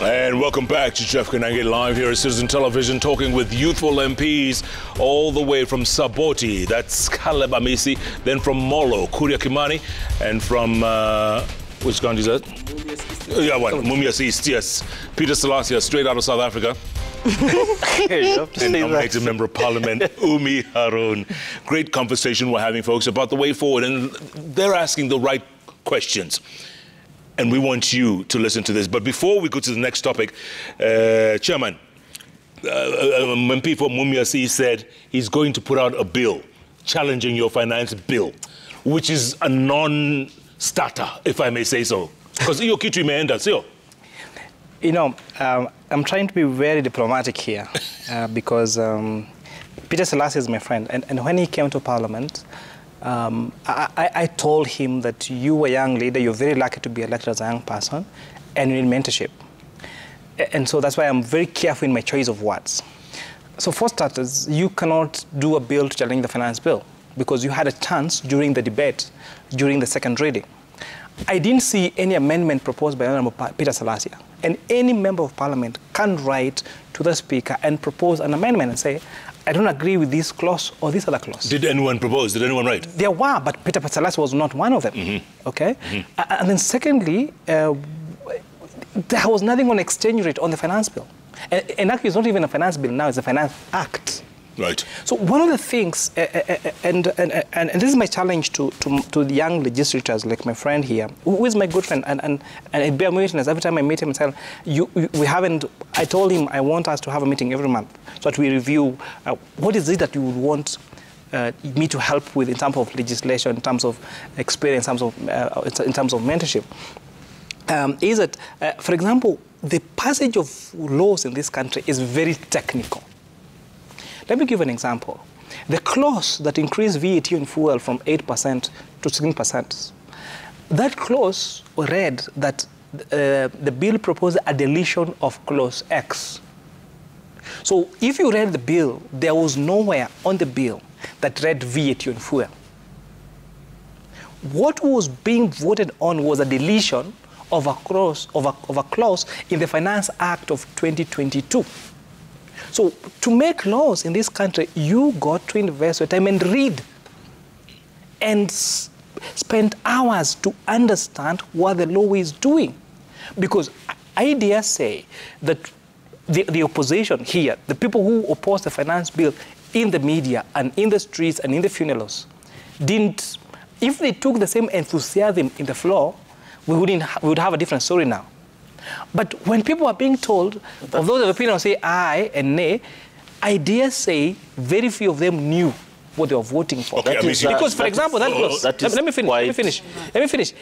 And welcome back to Jeff Kanange Live here at Citizen Television, talking with youthful MPs all the way from Saboti, that's Caleb Amisi, then from Molo, Kuria Kimani, and from, which country is that? Mumias East, yes. Peter Selassie, straight out of South Africa. And nominated Member of Parliament, Umi Harun. Great conversation we're having, folks, about the way forward, and they're asking the right questions. And we want you to listen to this. But before we go to the next topic, Chairman, MP for Mumias said he's going to put out a bill challenging your finance bill, which is a non-starter, if I may say so. Because your kitty may end us, You know, I'm trying to be very diplomatic here because Peter Selassie is my friend. And when he came to Parliament, I told him that you were a young leader, you're very lucky to be elected as a young person, and you need mentorship. And so that's why I'm very careful in my choice of words. So for starters, you cannot do a bill to challenge the finance bill because you had a chance during the debate, during the second reading. I didn't see any amendment proposed by Honourable Peter Selassie. And any member of Parliament can write to the Speaker and propose an amendment and say, I don't agree with this clause or this other clause. Did anyone propose? Did anyone write? There were, but Peter Selassie was not one of them. Okay? And then secondly, there was nothing on exchange rate on the finance bill. And actually, it's not even a finance bill now, it's a finance act. Right. So one of the things, and this is my challenge to the young legislators like my friend here, who is my good friend, and I bear witness every time I meet him and say, I told him I want us to have a meeting every month so that we review what is it that you would want me to help with in terms of legislation, in terms of experience, in terms of mentorship. Is that, for example, the passage of laws in this country is very technical. Let me give an example. The clause that increased VAT on fuel from 8% to 16%, that clause read that the bill proposed a deletion of clause X. So if you read the bill, there was nowhere on the bill that read VAT on fuel. What was being voted on was a deletion of a clause in the Finance Act of 2022. So to make laws in this country, you got to invest your time and read and spend hours to understand what the law is doing. Because I dare say that the opposition here, the people who oppose the finance bill in the media and in the streets and in the funerals, didn't, if they took the same enthusiasm in the floor, we would have a different story now. But when people are being told, of those of opinion say aye and nay, I dare say very few of them knew what they were voting for. Okay, because, for example, that clause, let me finish.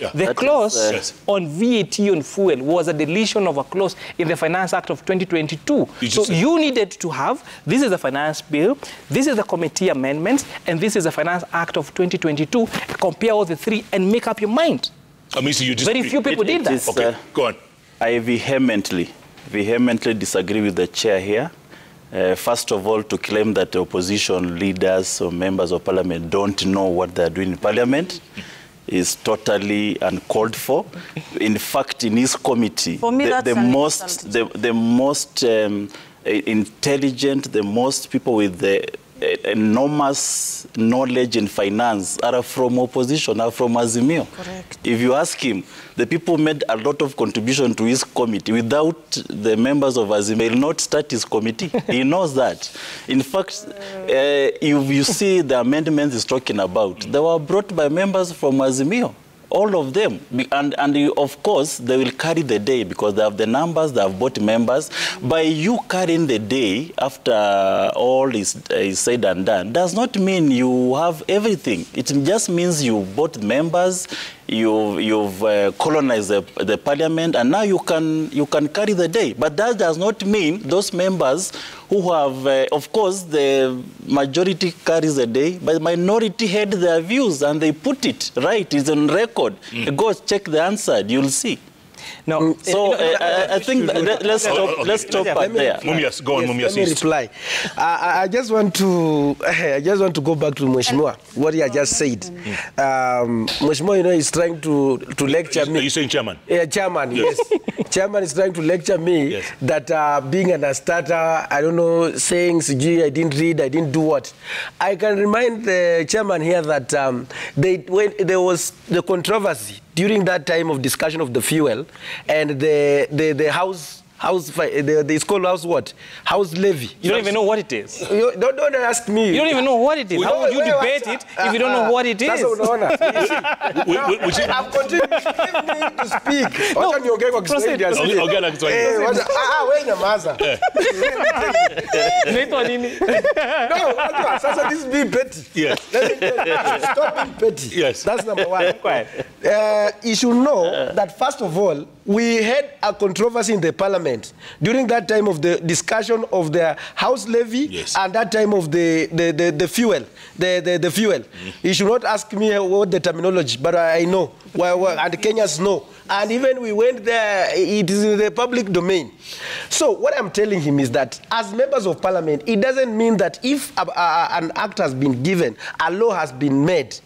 Yeah. The clause on VAT on fuel was a deletion of a clause in the Finance Act of 2022. So you needed to have, this is the finance bill, this is the committee amendments, and this is the Finance Act of 2022. Compare all the three and make up your mind. Very few people did that. Okay, go on. I vehemently disagree with the chair here. First of all, to claim that the opposition leaders or members of Parliament don't know what they're doing in Parliament is totally uncalled for. In fact, in his committee, for me, the most intelligent, the most people with the enormous knowledge in finance are from opposition, are from Azimio. Correct. If you ask him, the people made a lot of contribution to his committee. Without the members of Azimio, he will not start his committee. He knows that. In fact, you see the amendments he's talking about, they were brought by members from Azimio. All of them. And of course, they will carry the day because they have the numbers, they have bought members. By you carrying the day after all is said and done, does not mean you have everything. It just means you bought members, you've colonized the parliament, and now you can carry the day. But that does not mean those members who have, of course, the majority carries the day, but the minority had their views and they put it right. It's on record. Go check the answer, you'll see. No. So I think let's stop back there. Mumias, go on, Mumias. Let me reply. I just want to go back to Mheshimiwa, what he has just said. Mheshimiwa, you know, is trying to lecture me. Are you saying chairman? Yeah, chairman, yes. Chairman is trying to lecture me that being a starter, I don't know, saying, I didn't read, I didn't do what. I can remind the chairman here that when there was the controversy during that time of discussion of the fuel and the house it's called house what? House levy. You don't even know what it is. Don't ask me. You don't even know what it is. How would you debate it if you don't know what it is? That's what I'm continuing. Give me to speak. No, proceed. No, this is being petty. Yes. Stop being petty. Yes. That's number one. You should know that, first of all, we had a controversy in the parliament during that time of the discussion of the house levy and that time of the fuel. The fuel. You should not ask me what the terminology, but I know. And the Kenyans know. And even we went there, it is in the public domain. So what I'm telling him is that as members of parliament, it doesn't mean that if an act has been given, a law has been made,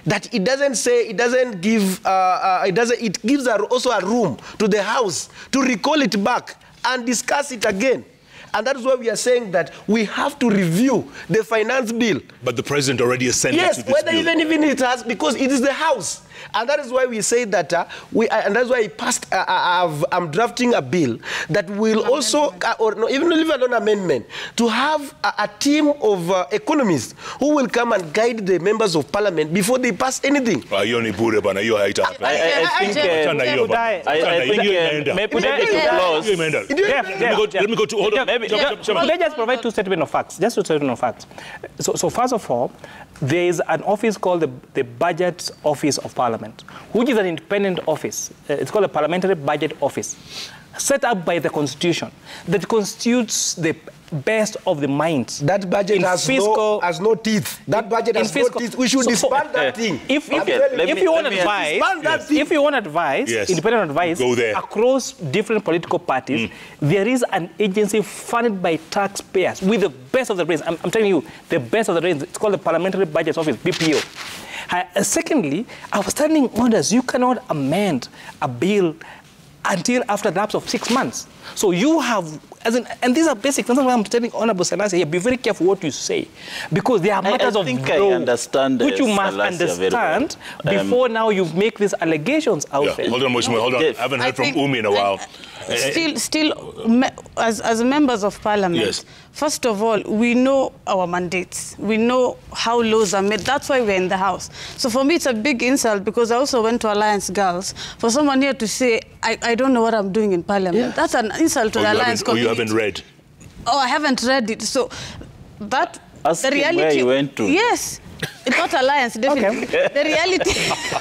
that it doesn't say, it doesn't give, it gives also a room to the House to recall it back and discuss it again. And that is why we are saying that we have to review the finance bill. But the president already assented to this bill. Yes, whether even it has, because it is the House. And that is why we say that, and that's why I passed, I'm drafting a bill that will also, or no, even an amendment, to have a team of economists who will come and guide the members of parliament before they pass anything. I think let me go to, hold on. Could I just provide two statements of facts? Just two statements of facts. So first of all, there is an office called the Budget Office of Parliament, which is an independent office. It's called the Parliamentary Budget Office, set up by the Constitution, that constitutes the best of the minds. That budget has no teeth. That budget has no teeth. We should disband that thing. If you want advice, independent advice, go there. Across different political parties, there is an agency funded by taxpayers with the best of the brains. I'm telling you, the best of the brains. It's called the Parliamentary Budget Office, BPO. Secondly, our standing orders, you cannot amend a bill until after the lapse of 6 months. So you have, and these are basic. That's why I'm telling Honorable Selassie here, be very careful what you say, because there are matters of law which you must understand before now you make these allegations out there. Hold on, Mheshimiwa, hold on. I haven't heard from Umi in a while. As members of parliament, first of all, we know our mandates. We know how laws are made. That's why we're in the House. So for me, it's a big insult, because I also went to Alliance Girls. For someone here to say, I don't know what I'm doing in parliament, that's an insult to the Alliance community. You haven't read? Oh, I haven't read it. So that, the reality... where you went to. Yes. It's not Alliance, definitely. Okay. The reality...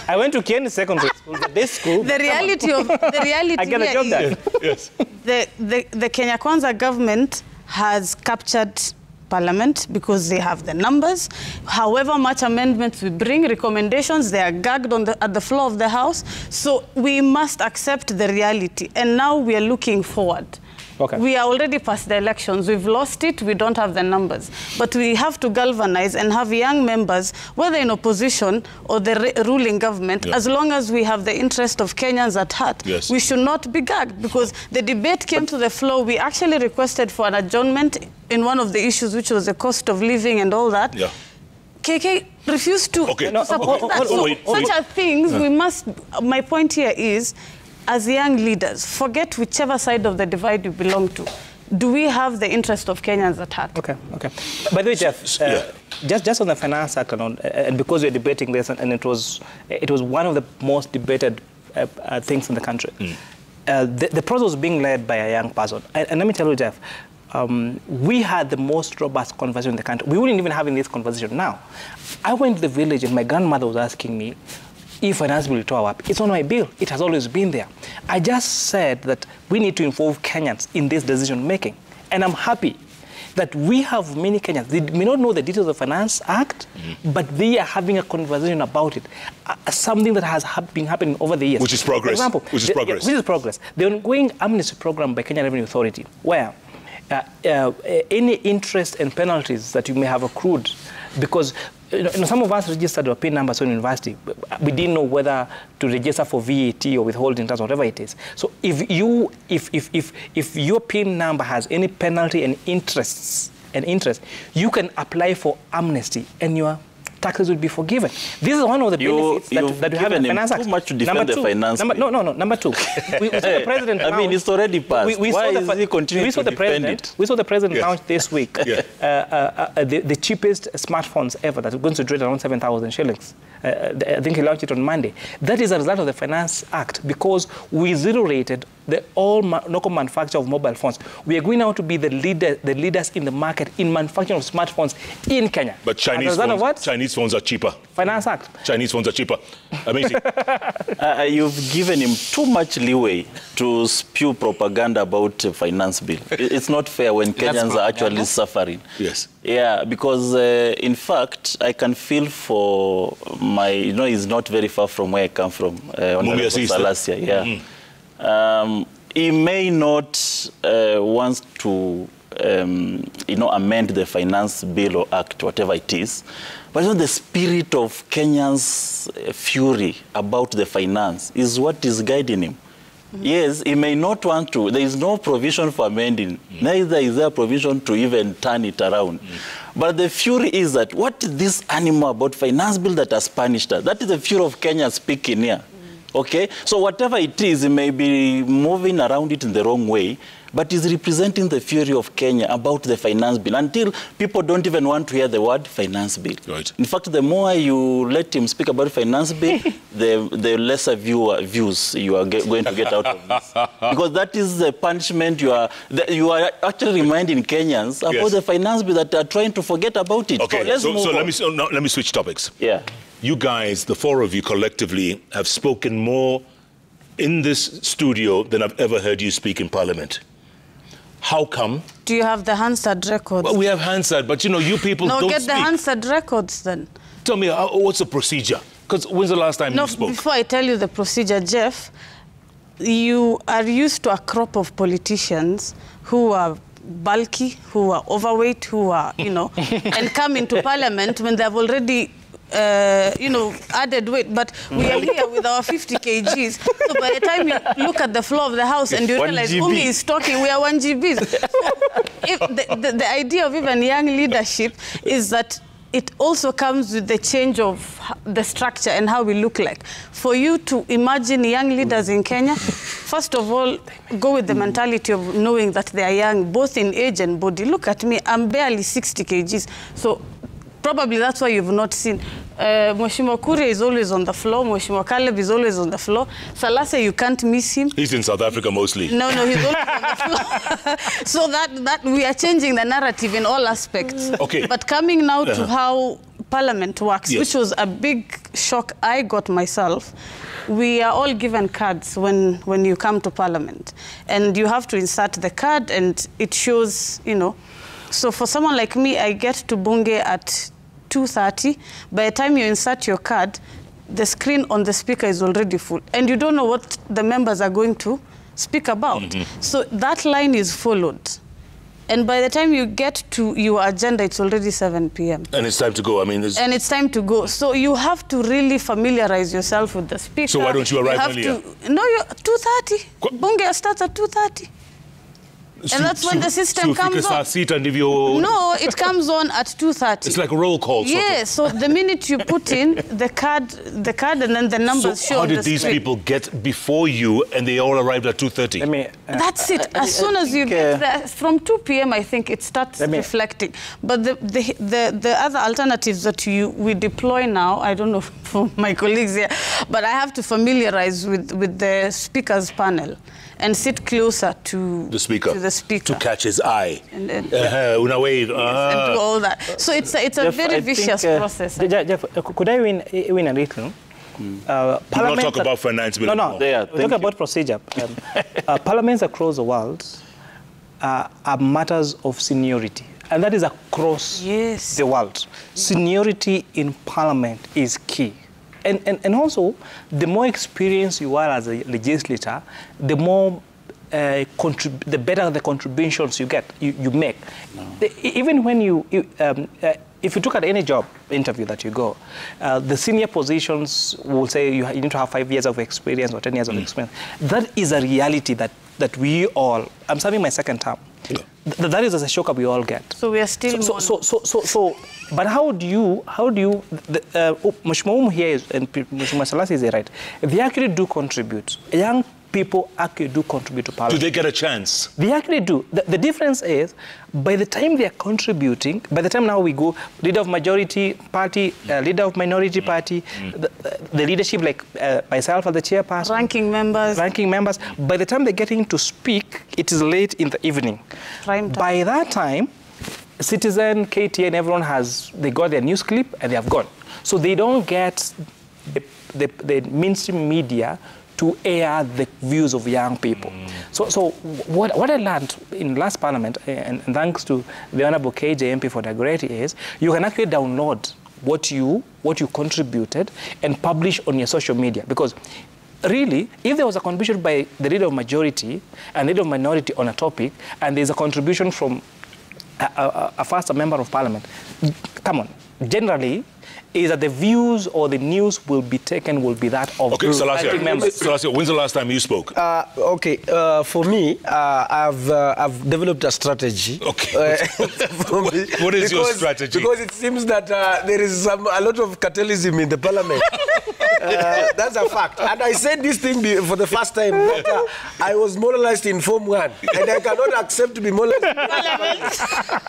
I went to Kieni Secondary School, the best school. The reality I get a job there. Yes. The Kenya Kwanza government has captured Parliament because they have the numbers. However much amendments we bring, recommendations, they are gagged at the floor of the House. So we must accept the reality. And now we are looking forward. Okay. We are already past the elections. We've lost it. We don't have the numbers. But we have to galvanize and have young members, whether in opposition or the ruling government, as long as we have the interest of Kenyans at heart, we should not be gagged. Because the debate came to the floor. We actually requested for an adjournment in one of the issues, which was the cost of living and all that. KK refused to support that. Such are things we must... My point here is, as young leaders, forget whichever side of the divide you belong to. Do we have the interest of Kenyans at heart? Okay. By the way, Jeff, just on the Finance Act, and because we're debating this, and it was one of the most debated things in the country. The process was being led by a young person. And let me tell you, Jeff, we had the most robust conversation in the country. We wouldn't even having this conversation now. I went to the village and my grandmother was asking me, if finance bill to up, it's on my bill. It has always been there. I just said that we need to involve Kenyans in this decision making. And I'm happy that we have many Kenyans. They may not know the details of the Finance Act, but they are having a conversation about it. Something that has been happening over the years. Which is progress. For example, which is progress. Which is progress. The ongoing amnesty program by Kenya Revenue Authority, where any interest and penalties that you may have accrued, because some of us registered our PIN numbers in university. We didn't know whether to register for VAT or withholding tax, whatever it is. So if your PIN number has any penalty and interest, you can apply for amnesty and your taxes will be forgiven. This is one of the benefits that you have in the Finance Act. Too much to defend the finance bill. No. Number two. We saw the president I mean, it's already passed. Why is he continuing to defend it? We saw the president launch this week the cheapest smartphones ever that are going to trade around 7,000 shillings. I think he launched it on Monday. That is a result of the Finance Act because we zero-rated the local manufacture of mobile phones. We are going now to be the leaders in the market in manufacturing of smartphones in Kenya. But Chinese phones are cheaper. Finance Act. Chinese phones are cheaper. Amazing. You've given him too much leeway to spew propaganda about a finance bill. It's not fair when Kenyans are actually suffering. Yes. Yeah, because in fact, I can feel for my, he's not very far from where I come from. Honorable Salasia, yeah. He may not want to, amend the finance bill or act, whatever it is, but the spirit of Kenyans' fury about the finance is what is guiding him. Yes, he may not want to. There is no provision for amending. Neither is there provision to even turn it around. But the fury is that what is this animal about finance bill that has punished us? That is the fury of Kenya speaking here. Okay? So whatever it is, it may be moving around it in the wrong way, but is representing the fury of Kenya about the finance bill until people don't even want to hear the word finance bill. Right. In fact, the more you let him speak about finance bill, the lesser views you are going to get out of this. Because that is the punishment you are actually reminding Kenyans about the finance bill that are trying to forget about it. Okay, so let me switch topics. Yeah. You guys, the four of you collectively, have spoken more in this studio than I've ever heard you speak in Parliament. How come? Do you have the Hansard records? Well, we have Hansard, but you people don't speak. No, get the Hansard records then. Tell me, what's the procedure? Because when's the last time you spoke? Before I tell you the procedure, Jeff, you are used to a crop of politicians who are bulky, who are overweight, who are, and come into Parliament when they've already added weight, but we are here with our 50 kgs. So by the time you look at the floor of the house and you realize Umi is talking, we are 1 GB. So if the idea of even young leadership is that it also comes with the change of the structure and how we look like. For you to imagine young leaders in Kenya, first of all, go with the mentality of knowing that they are young, both in age and body. Look at me, I'm barely 60 kgs. So probably that's why you've not seen. Mheshimiwa Kuria is always on the floor. Mheshimiwa Caleb is always on the floor. Salase, you can't miss him. He's in South Africa mostly. No, he's always on the floor. So that we are changing the narrative in all aspects. Okay. But coming now to how Parliament works, which was a big shock I got myself. We are all given cards when you come to Parliament. And you have to insert the card and it shows, So for someone like me, I get to Bunge at 2:30. By the time you insert your card, the screen on the speaker is already full. And you don't know what the members are going to speak about. So that line is followed. And by the time you get to your agenda, it's already 7 p.m. And it's time to go. And it's time to go. So you have to really familiarize yourself with the speaker. So why don't you arrive earlier? No, 2:30. Bunge starts at 2:30. And that's when the system comes on. No, it comes on at 2:30. It's like a roll call. Yes, so the minute you put in the card and then the numbers show on the screen. So how did these people get before you and they all arrived at 2:30? That's it. As soon as you get there, from 2 p.m. I think it starts reflecting. But the other alternatives that we deploy now, I don't know for my colleagues here, but I have to familiarize with the speaker's panel and sit closer to the speaker to catch his eye. And do all that. So it's a very vicious process. Jeff, could I win a little? Do not talk about finance bill. No. Talk about procedure. Parliaments across the world are matters of seniority. And that is across the world. Seniority in parliament is key. And also, the more experience you are as a legislator, the more the better the contributions you get, you make. Even when if you look at any job interview that you go, the senior positions will say you need to have 5 years of experience or 10 years of experience. That is a reality that we all, I'm serving my second term. Yeah. That is a shock we all get. So we are still but how do you Mheshimiwa here and Mheshimiwa Salasi is right. They actually do contribute. Young people actually do contribute to parliament. Do they get a chance? They actually do. The difference is, by the time they are contributing, by the time now we go, leader of majority party, leader of minority party, the leadership like myself as the chairperson. Ranking members. By the time they're getting to speak, it is late in the evening. Prime time. By that time, Citizen, KTN, everyone they got their news clip and they have gone. So they don't get the mainstream media to air the views of young people. So what I learned in last parliament, and thanks to the Honorable KJ MP for the great, is you can actually download what you contributed and publish on your social media. Because really, if there was a contribution by the leader of majority and leader of minority on a topic, and there's a contribution from a first member of parliament, come on, generally, is that the views or the news will be that of Salasia, members. Salasia, when's the last time you spoke? For me, I've developed a strategy. Okay. What is your strategy? Because it seems that there is a lot of cartelism in the parliament. That's a fact. And I said this thing for the first time, that I was moralized in Form 1, and I cannot accept to be moralized in Parliament.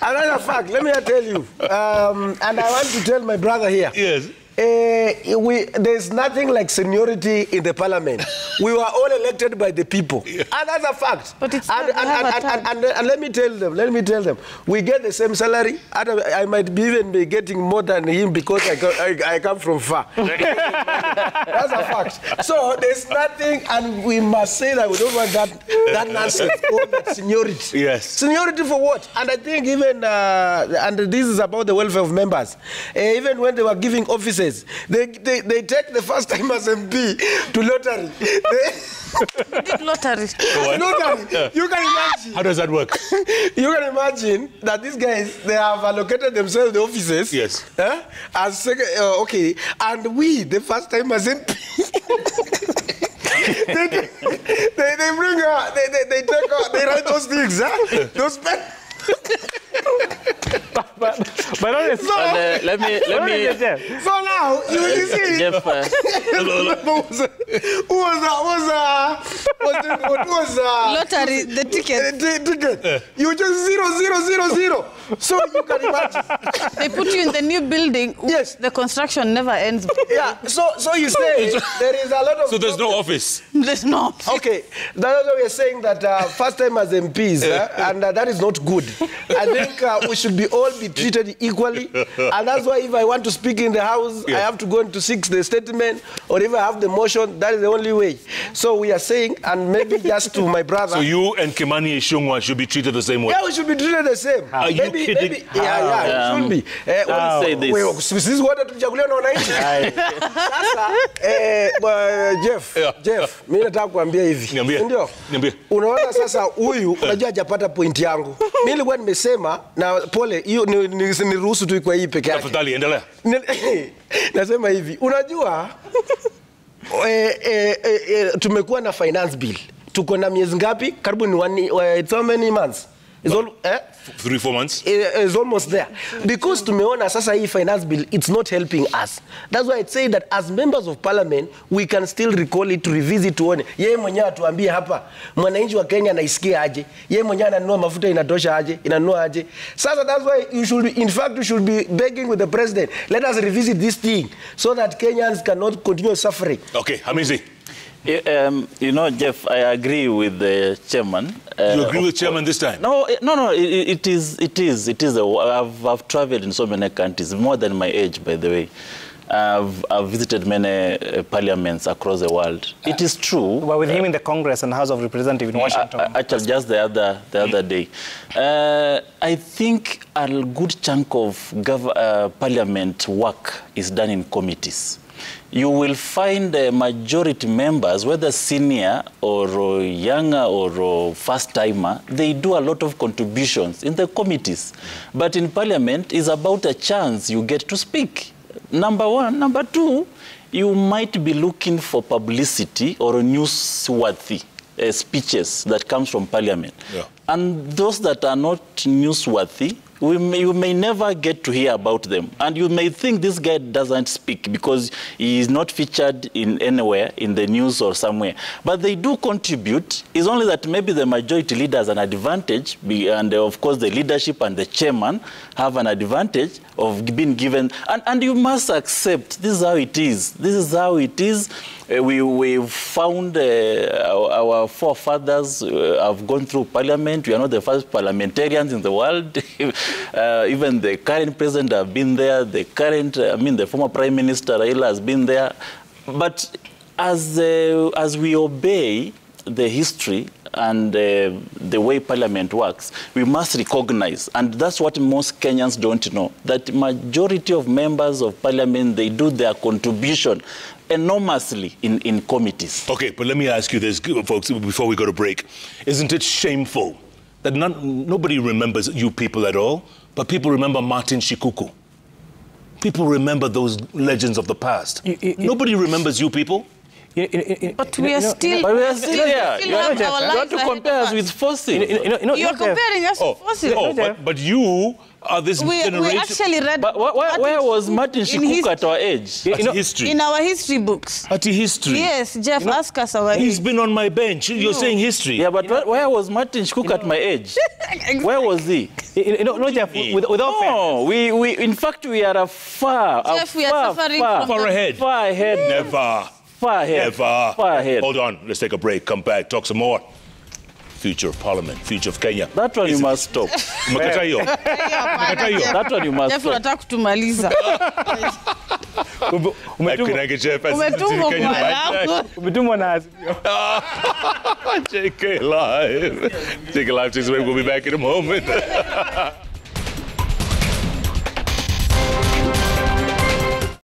Another fact, let me tell you, and I want to tell my brother here. Yes. There's nothing like seniority in the parliament. We were all elected by the people. Yeah. And that's a fact. But it's and let me tell them, we get the same salary. I might even be getting more than him because I come from far. That's a fact. So there's nothing, and we must say that we don't want that nonsense called that seniority. Yes. Seniority for what? And I think even, and this is about the welfare of members, even when they were giving offices, they take the first time as MP to lottery. Lottery. Lottery. Yeah. You can imagine. How does that work? You can imagine that these guys, they have allocated themselves the offices. Yes. As second, okay, and we, the first time as MP. they bring her, they take her, they write those things, those pen. But honestly, let me. So now you see, Jeff, who was lottery, the ticket. You just 0. So you can imagine. They put you in the new building. Yes. The construction never ends. Yeah. So you say there is a lot of. So there's no office. There's no. Okay. That's why we are saying that first time as MPs, and that is not good. I think we should all be treated equally, and that's why if I want to speak in the House, I have to go into 6 the statement, or if I have the motion, that is the only way. So we are saying, and maybe just to my brother. So you and Kimani Ichung'wah should be treated the same way? Yeah, we should be treated the same. Are you kidding? Maybe, yeah, it should be. Say this. Sisi wote tuchaguliwa na wananchi. Sasa, Jeff, mimi nataka kuambia hivi. Ndio? Unaona sasa huyu, unajua hajapata point yangu. Mimi nilikuwa nimesema, na pole, hiyo niruhusu tu kwa hii peke yake. Tafadhali, endelea. Nasema hivi, unajua tumekuwa na finance bill. Tuko na miezi ngapi? Karibu ni it's how many months? It's all, 3-4 months. It's almost there. Because tumeona sasa hii finance bill, it's not helping us. That's why I say that as members of parliament, we can still recall it, to revisit, tuone. Yeye mwenyewe atuambie hapa, mwananchi wa Kenya anaisikia aje? Yeye mwenyewe ananunua mafuta inatosha aje? Inanunua aje? Sasa that's why you should, in fact, you should be begging with the president. Let us revisit this thing so that Kenyans cannot continue suffering. Okay, Hamizi. You know, Jeff, I agree with the chairman. You agree with chairman this time? No. It is. I've traveled in so many countries, more than my age, by the way. I've visited many parliaments across the world. It is true. Well, with him in the Congress and House of Representatives in Washington. Actually, just the other day. I think a good chunk of parliament work is done in committees. You will find majority members, whether senior or younger or first-timer, they do a lot of contributions in the committees. But in parliament, it's about a chance you get to speak. Number one. Number two, you might be looking for publicity or newsworthy speeches that comes from parliament. Yeah. And those that are not newsworthy, you may never get to hear about them. And you may think this guy doesn't speak because he is not featured in anywhere in the news or somewhere. But they do contribute. It's only that maybe the majority leader has an advantage, and of course the leadership and the chairman have an advantage of being given. And you must accept this is how it is. This is how it is. We've found our forefathers have gone through parliament. We are not the first parliamentarians in the world. Even the current president have been there. The former Prime Minister Raila has been there. But as we obey the history and the way parliament works, we must recognize, and that's what most Kenyans don't know, that majority of members of parliament, they do their contribution enormously in committees. Okay, but let me ask you this, folks, before we go to break. Isn't it shameful that nobody remembers you people at all, but people remember Martin Shikuku? People remember those legends of the past. Nobody remembers you people. But we are still there. You want to compare us with fossil. You're comparing us with fossil. But you are this generation. We actually read. But where was Martin Shikuku at our age? History. In our history books. At history. Yes, Jeff, ask us our He's been on my bench. You're saying history. Yeah, but where was Martin Shikuku at my age? Exactly. Where was he? No, Jeff, without no, we in fact we are far ahead. Far ahead. Never. Far ahead. Never. Far ahead. Hold on. Let's take a break. Come back. Talk some more. Future of Parliament. Future of Kenya. That one you must stop. That one you must Jeff, stop. unataka kutumaliza. Umetumwa na JKLIVE. JKLIVE, we'll be back in a moment.